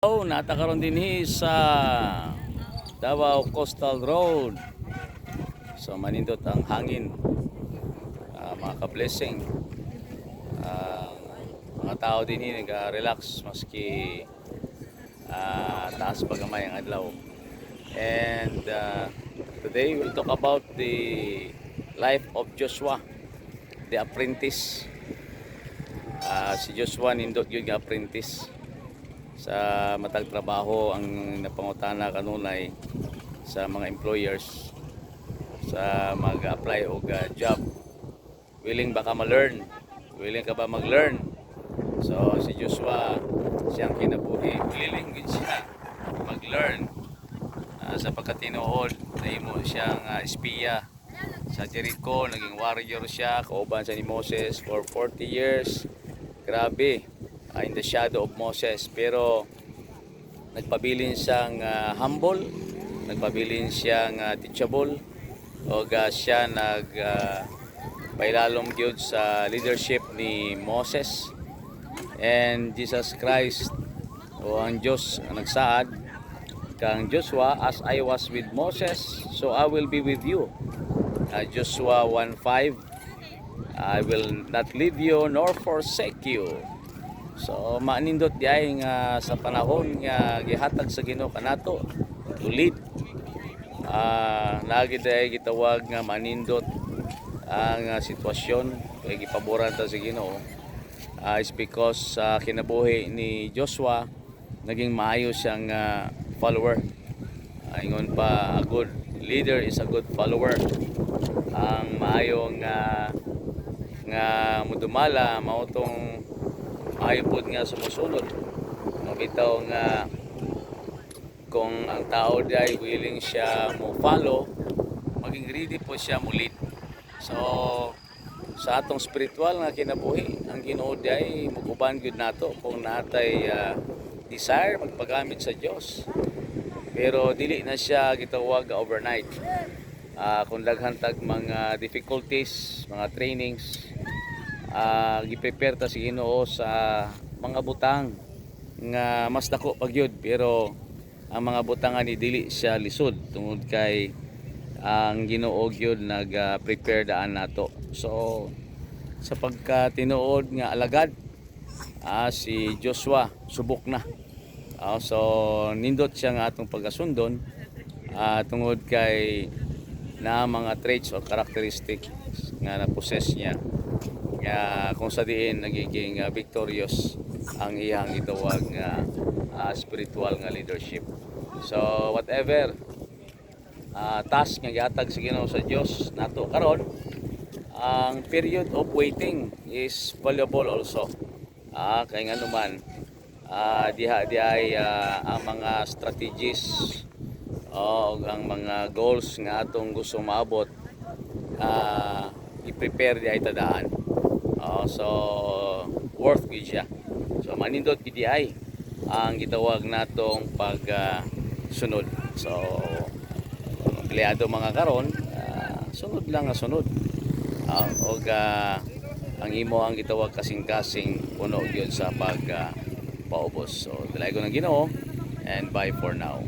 Oh, natakaroon din sa Davao Coastal Road. So manindot ang hangin, mga ka-blessing. Mga tao din nag-relax maski taas pagamay ang adlaw. And today we'll talk about the life of Joshua, the apprentice. Si Joshua nindot yung apprentice sa matag trabaho ang napangutana kanunay sa mga employers sa mag-apply og job. Willing ba ka ma-learn? Willing ka ba mag-learn? So si Joshua siyang kinabuhi, willing gid siya mag-learn sa pagkatinuod. Nahimo siyang espiya sa Jericho, naging warrior siya kauban sa ni Moses for 40 years. Grabe, in the shadow of Moses, pero nagpabilin siyang humble, nagpabilin siyang teachable, o siya pailalom gyud sa leadership ni Moses. And Jesus Christ o ang Diyos ang nagsaad kang Joshua, as I was with Moses, so I will be with you. Joshua 1:5, I will not leave you nor forsake you. So manindot diay nga sa panahon nga gihatag sa Ginoo kanato to lead. Lagi diay gitawag nga manindot ang sitwasyon kay gipaboran ta sa Ginoo. Is because kinabuhi ni Joshua naging maayo siyang follower. Ingon pa, a good leader is a good follower. Ang maayong nga mudumala mao tong maayo pod nga sumusunod. Mabitaw nga kung ang tao ay willing siya mo follow, maging ready po siya mo lead. So sa atong spiritual nga kinabuhi, ang Ginoo ay muguban gyud nato kung natay desire magpagamit sa Dios. Pero dili na siya gitawag overnight. Kung daghan tag mga difficulties, mga trainings, giprepare ta si Ginoo sa mga butang nga mas dako pa gyud, pero ang mga butang ni dili siya lisod tungod kay ang Ginoo gyud nag-prepare daan nato. So sa pagkatinuod nga alagad, si Joshua subok na. So nindot siya nga atong pagkasundon tungod kay na mga traits or characteristics nga na-possess niya nga kung sa diin nagiging victorious ang iyang gitawag nga spiritual nga leadership. So whatever task nga gihatag sa Ginoo sa Dios nato karon, ang period of waiting is valuable also. Kay nga naman dihay ang mga strategies o ang mga goals nga atong gusto maabot, i-prepare dihay tadaan. So worth gid siya. So manindot gid dihay ang gitawag natong pag sunod. So empleyado mga karon, sunod lang nga sunod. Ang imo ang gitawag kasing-kasing puno gyud sa pag paubos. So dalay ko ng Ginoo, and bye for now.